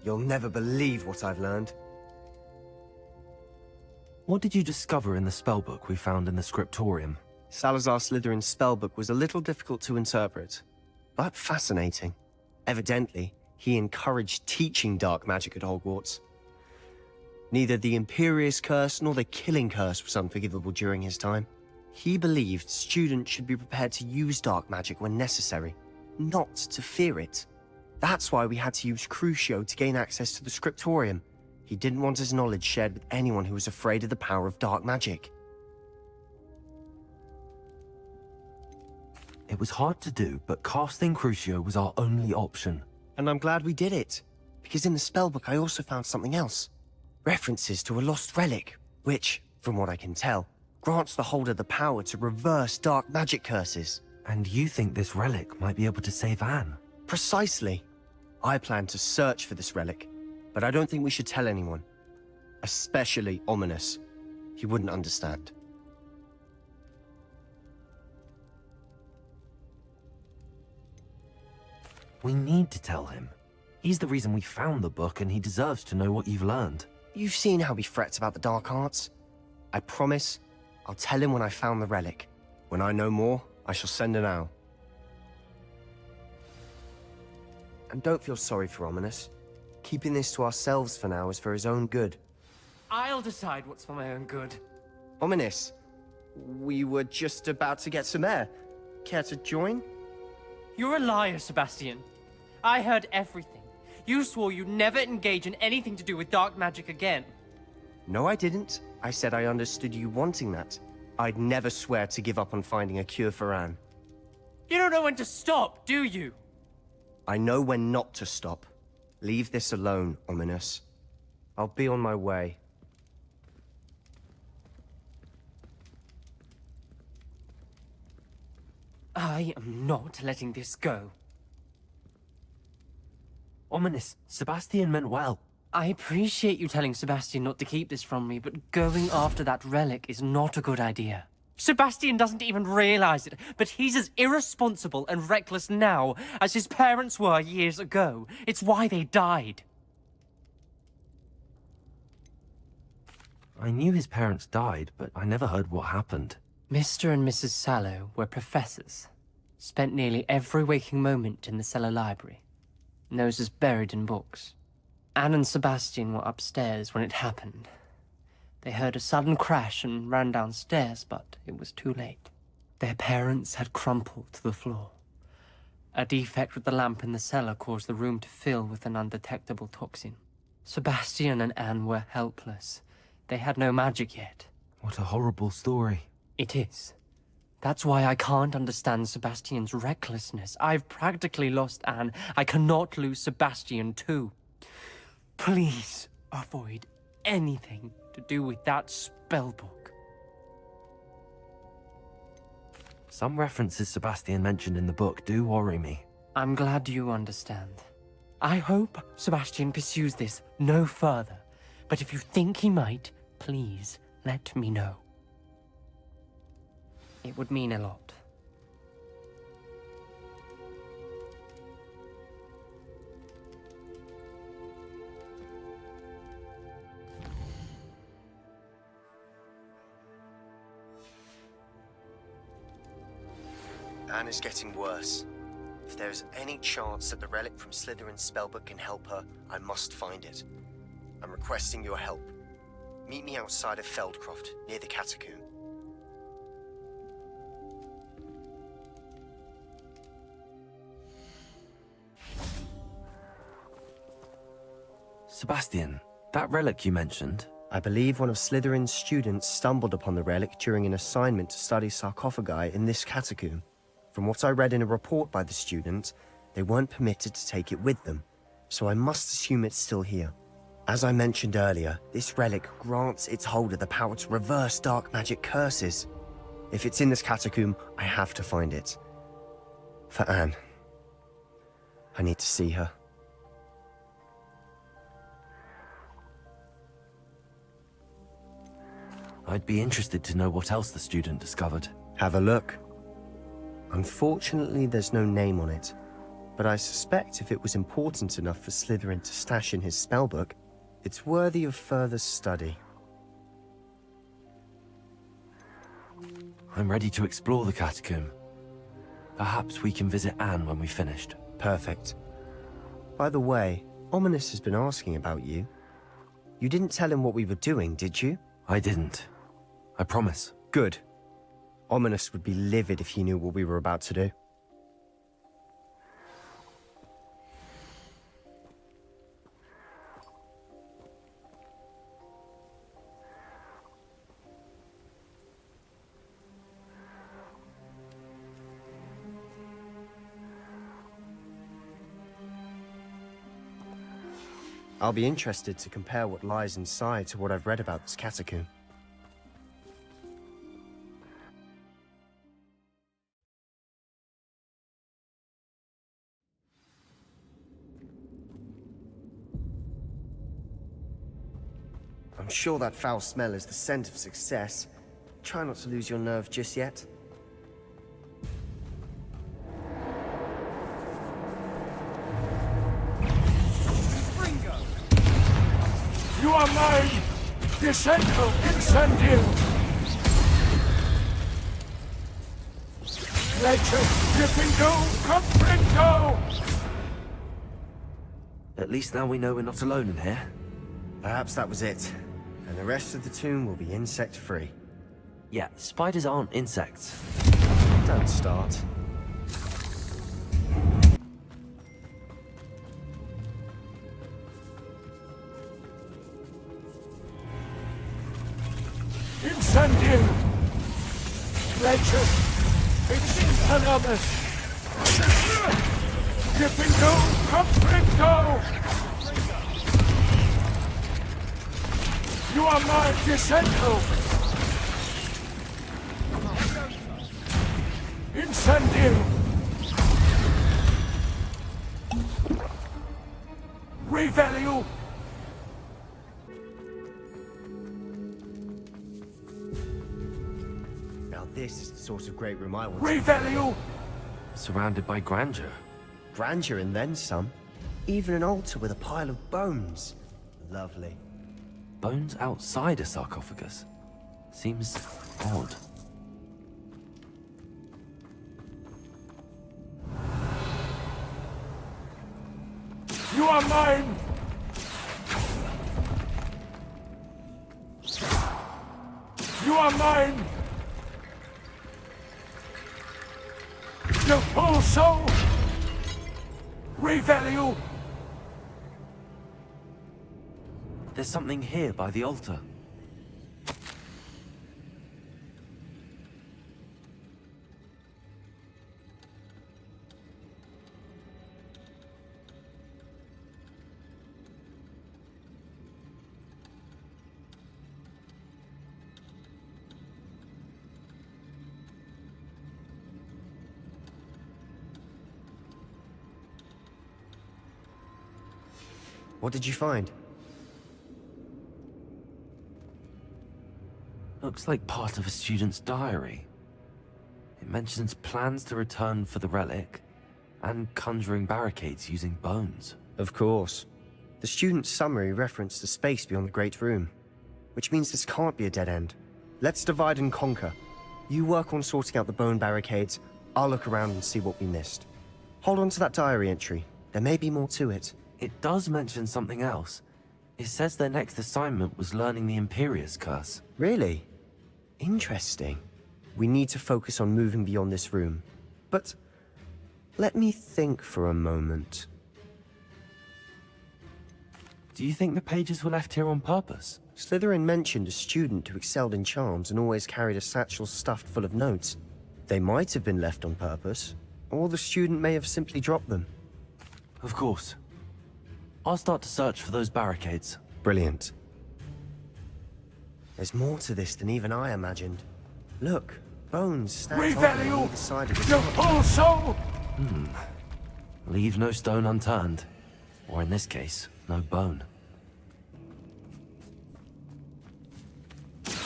You'll never believe what I've learned. What did you discover in the spellbook we found in the scriptorium? Salazar Slytherin's spellbook was a little difficult to interpret, but fascinating. Evidently, he encouraged teaching dark magic at Hogwarts. Neither the Imperious Curse nor the Killing Curse was unforgivable during his time. He believed students should be prepared to use dark magic when necessary, not to fear it. That's why we had to use Crucio to gain access to the scriptorium. He didn't want his knowledge shared with anyone who was afraid of the power of dark magic. It was hard to do, but casting Crucio was our only option. And I'm glad we did it, because in the spellbook I also found something else. References to a lost relic, which, from what I can tell, grants the holder the power to reverse dark magic curses. And you think this relic might be able to save Anne? Precisely. I plan to search for this relic, but I don't think we should tell anyone. Especially Ominous. He wouldn't understand. We need to tell him. He's the reason we found the book, and he deserves to know what you've learned. You've seen how he frets about the dark arts. I promise, I'll tell him when I found the relic. When I know more, I shall send an owl. And don't feel sorry for Ominous. Keeping this to ourselves for now is for his own good. I'll decide what's for my own good. Ominous, we were just about to get some air. Care to join? You're a liar, Sebastian. I heard everything. You swore you'd never engage in anything to do with dark magic again. No, I didn't. I said I understood you wanting that. I'd never swear to give up on finding a cure for Anne. You don't know when to stop, do you? I know when not to stop. Leave this alone, Ominous. I'll be on my way. I am not letting this go. Ominous, Sebastian meant well. I appreciate you telling Sebastian not to keep this from me, but going after that relic is not a good idea. Sebastian doesn't even realize it, but he's as irresponsible and reckless now as his parents were years ago. It's why they died. I knew his parents died, but I never heard what happened. Mr. and Mrs. Sallow were professors. Spent nearly every waking moment in the cellar library. Noses buried in books. Anne and Sebastian were upstairs when it happened. They heard a sudden crash and ran downstairs, but it was too late. Their parents had crumpled to the floor. A defect with the lamp in the cellar caused the room to fill with an undetectable toxin. Sebastian and Anne were helpless. They had no magic yet. What a horrible story. It is. That's why I can't understand Sebastian's recklessness. I've practically lost Anne. I cannot lose Sebastian too. Please avoid anything to do with that spellbook. Some references Sebastian mentioned in the book do worry me. I'm glad you understand. I hope Sebastian pursues this no further. But if you think he might, please let me know. It would mean a lot. Anne is getting worse. If there is any chance that the relic from Slytherin's spellbook can help her, I must find it. I'm requesting your help. Meet me outside of Feldcroft, near the catacomb. Sebastian, that relic you mentioned, I believe one of Slytherin's students stumbled upon the relic during an assignment to study sarcophagi in this catacomb. From what I read in a report by the student, they weren't permitted to take it with them, so I must assume it's still here. As I mentioned earlier, this relic grants its holder the power to reverse dark magic curses. If it's in this catacomb, I have to find it. For Anne. I need to see her. I'd be interested to know what else the student discovered. Have a look. Unfortunately, there's no name on it, but I suspect if it was important enough for Slytherin to stash in his spellbook, it's worthy of further study. I'm ready to explore the catacomb. Perhaps we can visit Anne when we've finished. Perfect. By the way, Ominous has been asking about you. You didn't tell him what we were doing, did you? I didn't. I promise. Good. Ominous would be livid if he knew what we were about to do. I'll be interested to compare what lies inside to what I've read about this catacomb. I'm sure that foul smell is the scent of success. Try not to lose your nerve just yet. You are mine! Descendo incendio! Lecce, Gryffindor, comprendo! At least now we know we're not alone in here. Perhaps that was it. And the rest of the tomb will be insect-free. Yeah, spiders aren't insects. Don't start. Incendio! Lecce, extincionamus! Gryffindor, comprendo! You are mine, Descendo! Incendio! Revelio! Now this is the sort of great room I want. Revelio! Surrounded by grandeur. Grandeur and then some. Even an altar with a pile of bones. Lovely. Bones outside a sarcophagus. Seems odd. You are mine! You are mine! Repulso! Revelio! There's something here by the altar. What did you find? Looks like part of a student's diary. It mentions plans to return for the relic and conjuring barricades using bones. Of course. The student's summary referenced a space beyond the Great Room, which means this can't be a dead end. Let's divide and conquer. You work on sorting out the bone barricades, I'll look around and see what we missed. Hold on to that diary entry. There may be more to it. It does mention something else. It says their next assignment was learning the Imperius Curse. Really? Interesting. We need to focus on moving beyond this room. But let me think for a moment. Do you think the pages were left here on purpose? Slytherin mentioned a student who excelled in charms and always carried a satchel stuffed full of notes. They might have been left on purpose, or the student may have simply dropped them. Of course. I'll start to search for those barricades. Brilliant. There's more to this than even I imagined. Look, bones stacked up on either side of the Repulso! Leave no stone unturned. Or in this case, no bone.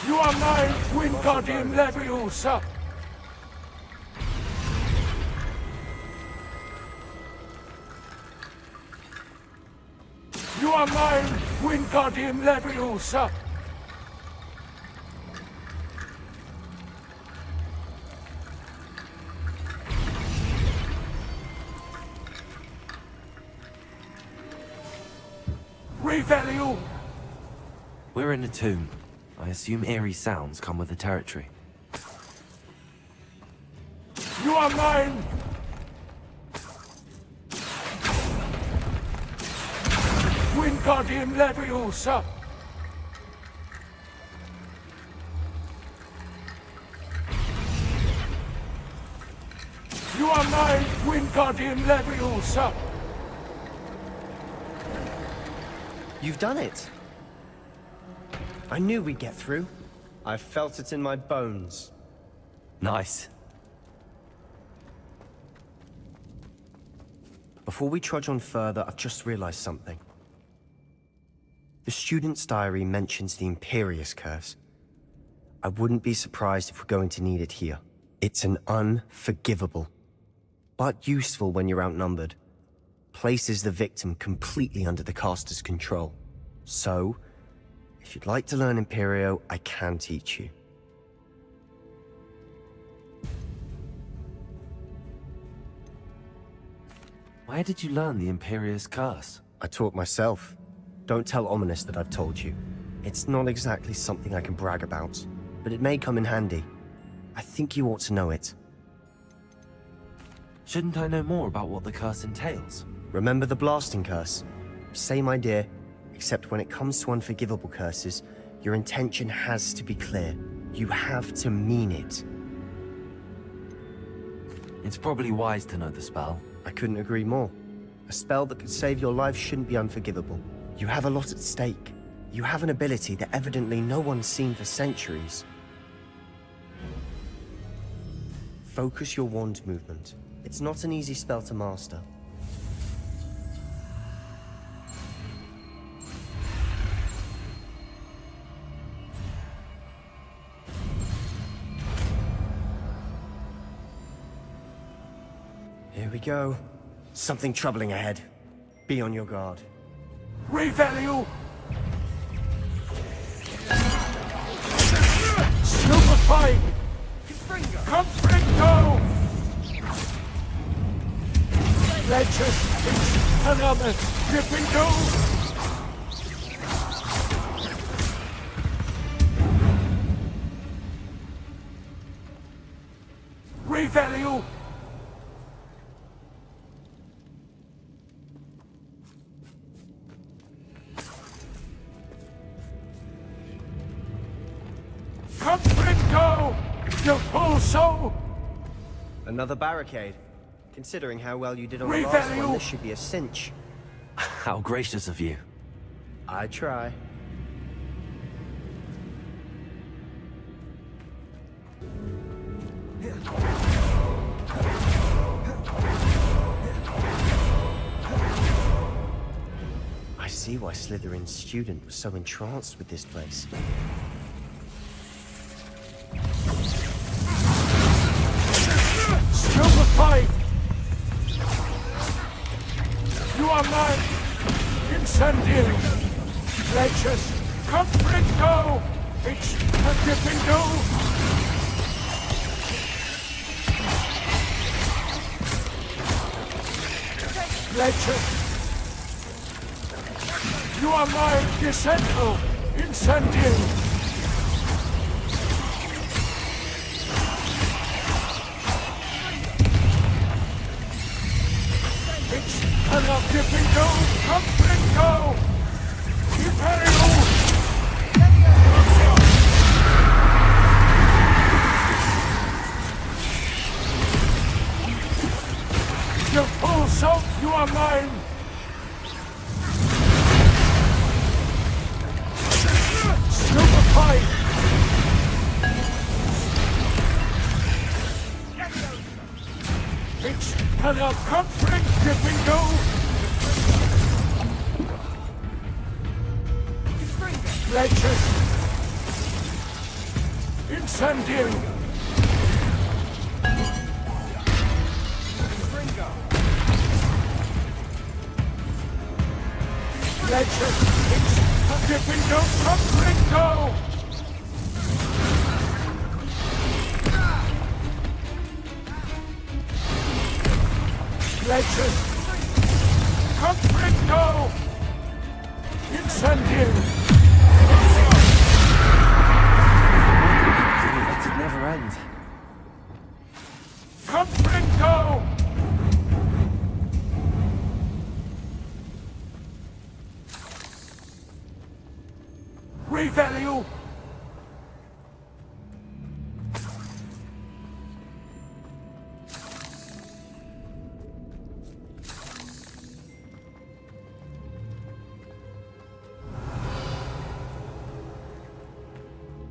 You are mine, Wingardium Leviosa! Wingardium Leviosa! Revelio! We're in a tomb. I assume eerie sounds come with the territory. You are mine! Wingardium Leviosa! You are mine, Wingardium Leviosa! You've done it! I knew we'd get through. I felt it in my bones. Nice. Before we trudge on further, I've just realized something. The student's diary mentions the Imperius Curse. I wouldn't be surprised if we're going to need it here. It's an unforgivable, but useful when you're outnumbered. Places the victim completely under the caster's control. So, if you'd like to learn Imperio, I can teach you. Where did you learn the Imperius Curse? I taught myself. Don't tell Ominous that I've told you. It's not exactly something I can brag about, but it may come in handy. I think you ought to know it. Shouldn't I know more about what the curse entails? Remember the blasting curse? Same idea, except when it comes to unforgivable curses, your intention has to be clear. You have to mean it. It's probably wise to know the spell. I couldn't agree more. A spell that could save your life shouldn't be unforgivable. You have a lot at stake. You have an ability that evidently no one's seen for centuries. Focus your wand movement. It's not an easy spell to master. Here we go. Something troubling ahead. Be on your guard. Revelio! Stupefy! Confringo! Legend, another Gryffindor! Revelio! Confringo! You fool soul! Another barricade. Considering how well you did on the last one, this should be a cinch. How gracious of you. I try. I see why Slytherin's student was so entranced with this place. Stupefy! You are mine! Incendiary! Legend, Confringo! It's a Gryffindor! Legend! You are mine, Dissento! Incendiary! And I'm dipping go! Confringo! Imperial! You fool soul, you are mine! Stupefy! It's and I'm conflict dipping go! Legend! Incendiary! Legend! Dip and go, come and go! Legend! Come and go! Incendiary! Let it never end. Come and go! Revelio!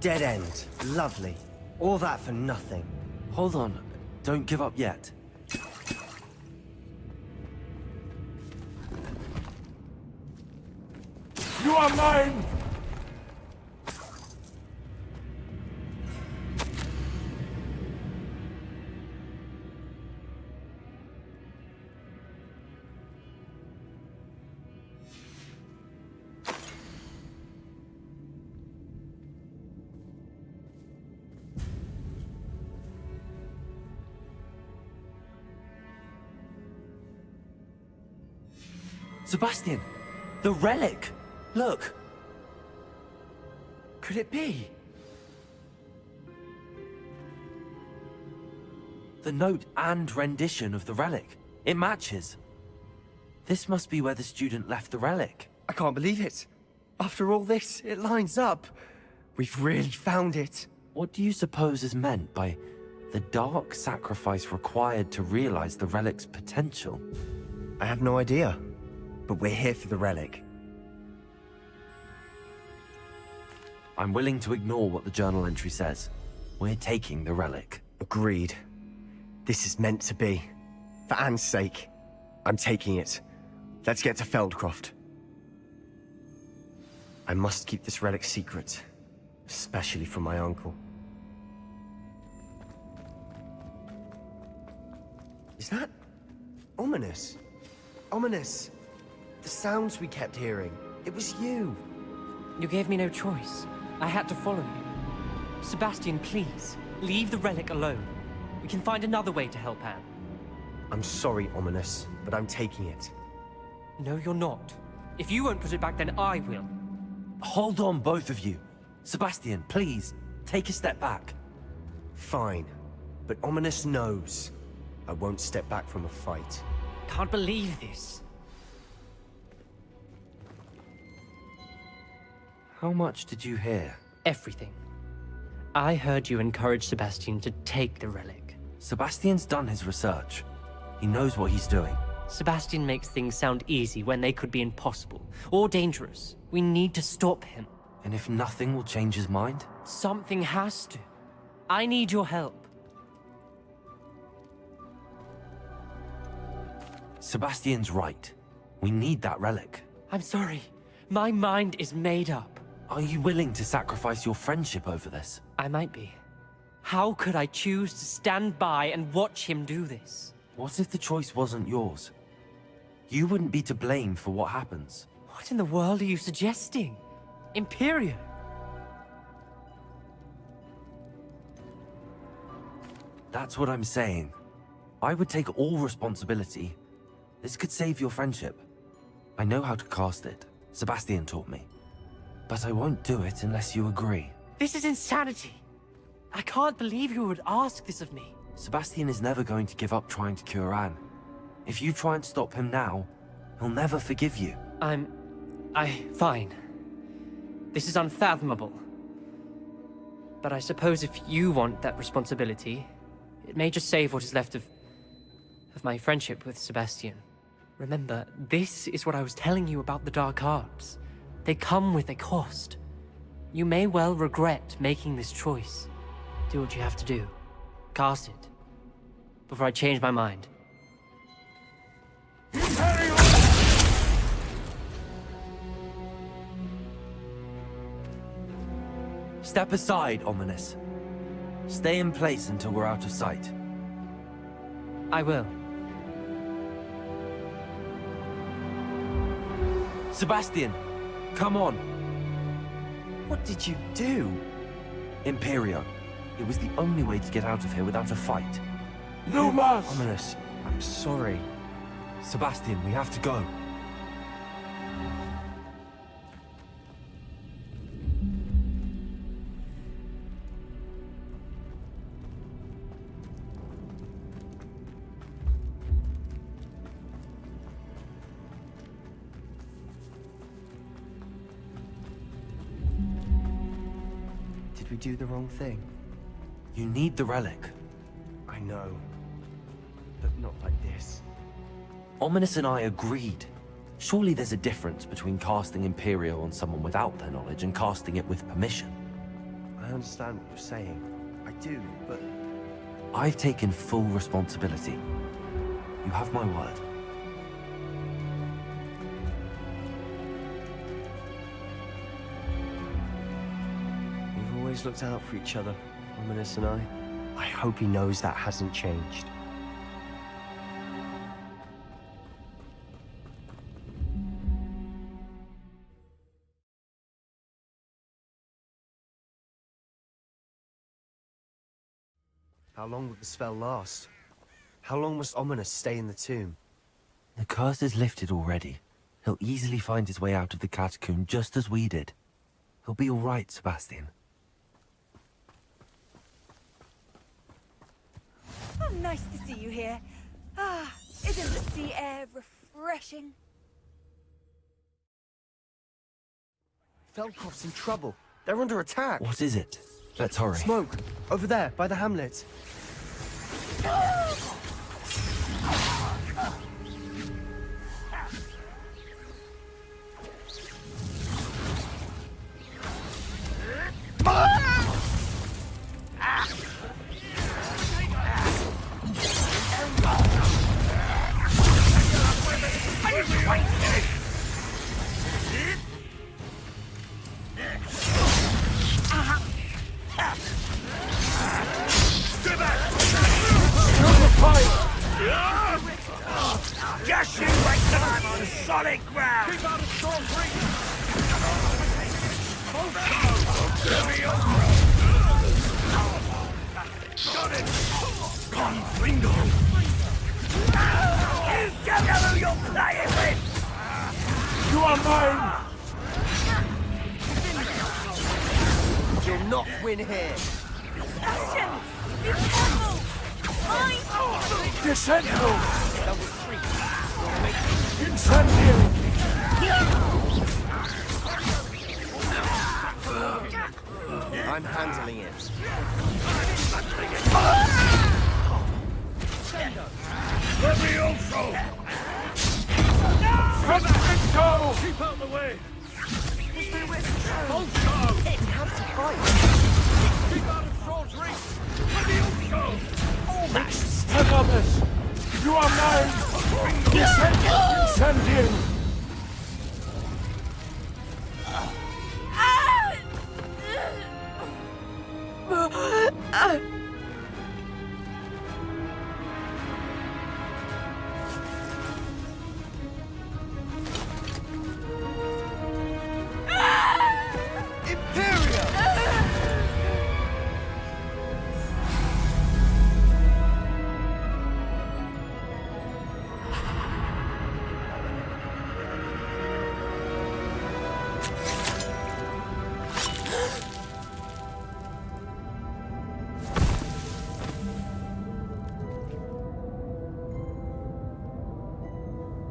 Dead end. Lovely. All that for nothing. Hold on. Don't give up yet. You are mine! Sebastian! The relic! Look! Could it be? The note and rendition of the relic. It matches. This must be where the student left the relic. I can't believe it. After all this, it lines up. We've really found it. What do you suppose is meant by the dark sacrifice required to realize the relic's potential? I have no idea. But we're here for the relic. I'm willing to ignore what the journal entry says. We're taking the relic. Agreed. This is meant to be. For Anne's sake. I'm taking it. Let's get to Feldcroft. I must keep this relic secret. Especially from my uncle. Is that... ominous? Ominous! The sounds we kept hearing. It was you. You gave me no choice. I had to follow you. Sebastian, please, leave the relic alone. We can find another way to help Anne. I'm sorry, Ominous, but I'm taking it. No, you're not. If you won't put it back, then I will. Hold on, both of you. Sebastian, please, take a step back. Fine. But Ominous knows. I won't step back from a fight. Can't believe this. How much did you hear? Everything. I heard you encourage Sebastian to take the relic. Sebastian's done his research. He knows what he's doing. Sebastian makes things sound easy when they could be impossible or dangerous. We need to stop him. And if nothing will change his mind? Something has to. I need your help. Sebastian's right. We need that relic. I'm sorry. My mind is made up. Are you willing to sacrifice your friendship over this? I might be. How could I choose to stand by and watch him do this? What if the choice wasn't yours? You wouldn't be to blame for what happens. What in the world are you suggesting? Imperial? That's what I'm saying. I would take all responsibility. This could save your friendship. I know how to cast it. Sebastian taught me. But I won't do it unless you agree. This is insanity. I can't believe you would ask this of me. Sebastian is never going to give up trying to cure Anne. If you try and stop him now, he'll never forgive you. Fine. This is unfathomable. But I suppose if you want that responsibility, it may just save what is left of my friendship with Sebastian. Remember, this is what I was telling you about the dark arts. They come with a cost. You may well regret making this choice. Do what you have to do. Cast it. Before I change my mind. Imperial! Step aside, Ominous. Stay in place until we're out of sight. I will. Sebastian, come on. What did you do? Imperio. It was the only way to get out of here without a fight. Lumos! Ominous, I'm sorry. Sebastian, we have to go. Did we do the wrong thing? You need the relic. I know. But not like this. Ominous and I agreed. Surely there's a difference between casting Imperio on someone without their knowledge and casting it with permission. I understand what you're saying. I do, but... I've taken full responsibility. You have my word. We've always looked out for each other, Ominous and I. I hope he knows that hasn't changed. How long will the spell last? How long must Ominous stay in the tomb? The curse is lifted already. He'll easily find his way out of the catacomb just as we did. He'll be all right, Sebastian. Oh, nice to see you here. Ah, isn't the sea air refreshing? Feldcroft's in trouble. They're under attack. What is it? Let's hurry. Smoke! Over there, by the hamlet. Just you wait till I'm on solid ground! Keep out of short reach! Got it! Confringo! You don't know who you're playing with! You are mine! You'll not win here. Sebastian! Be careful! Mine! Descendo! Incendio! I'm handling it. Levioso! Confringo! Keep out the way! Volto! We have to fight. Keep out of short reach! Levioso! Stenomus! You are mine! Incendium!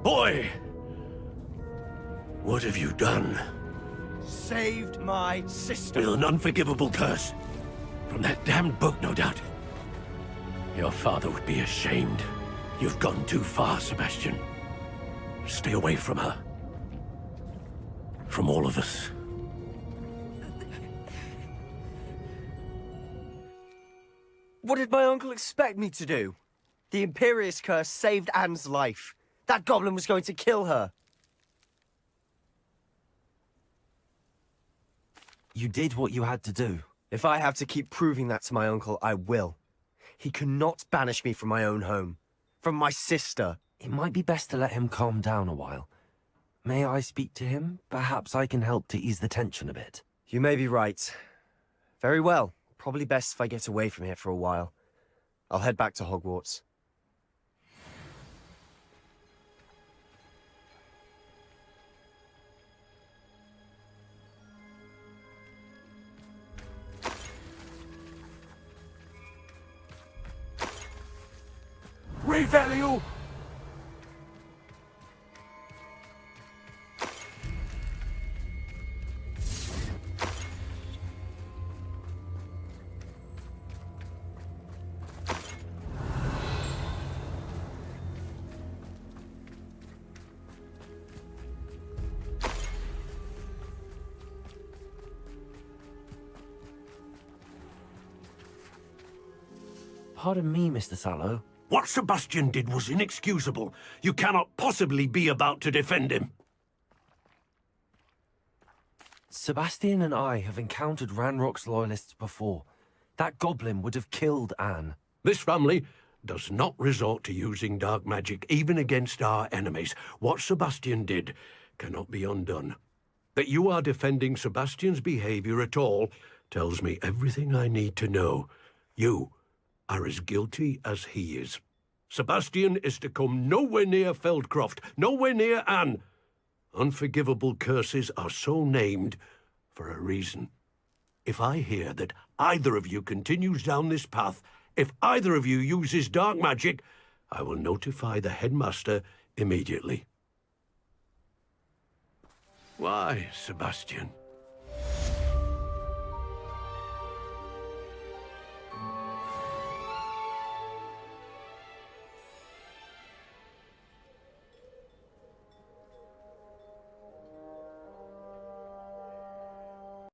Boy! What have you done? Saved my sister. With an unforgivable curse. From that damned book, no doubt. Your father would be ashamed. You've gone too far, Sebastian. Stay away from her. From all of us. What did my uncle expect me to do? The Imperious curse saved Anne's life. That goblin was going to kill her. You did what you had to do. If I have to keep proving that to my uncle, I will. He cannot banish me from my own home. From my sister. It might be best to let him calm down a while. May I speak to him? Perhaps I can help to ease the tension a bit. You may be right. Very well. Probably best if I get away from here for a while. I'll head back to Hogwarts. Revelio! Pardon me, Mr. Sallow. What Sebastian did was inexcusable. You cannot possibly be about to defend him. Sebastian and I have encountered Ranrock's loyalists before. That goblin would have killed Anne. This family does not resort to using dark magic, even against our enemies. What Sebastian did cannot be undone. That you are defending Sebastian's behavior at all tells me everything I need to know. You are as guilty as he is. Sebastian is to come nowhere near Feldcroft, nowhere near Anne. Unforgivable curses are so named for a reason. If I hear that either of you continues down this path, if either of you uses dark magic, I will notify the headmaster immediately. Why, Sebastian?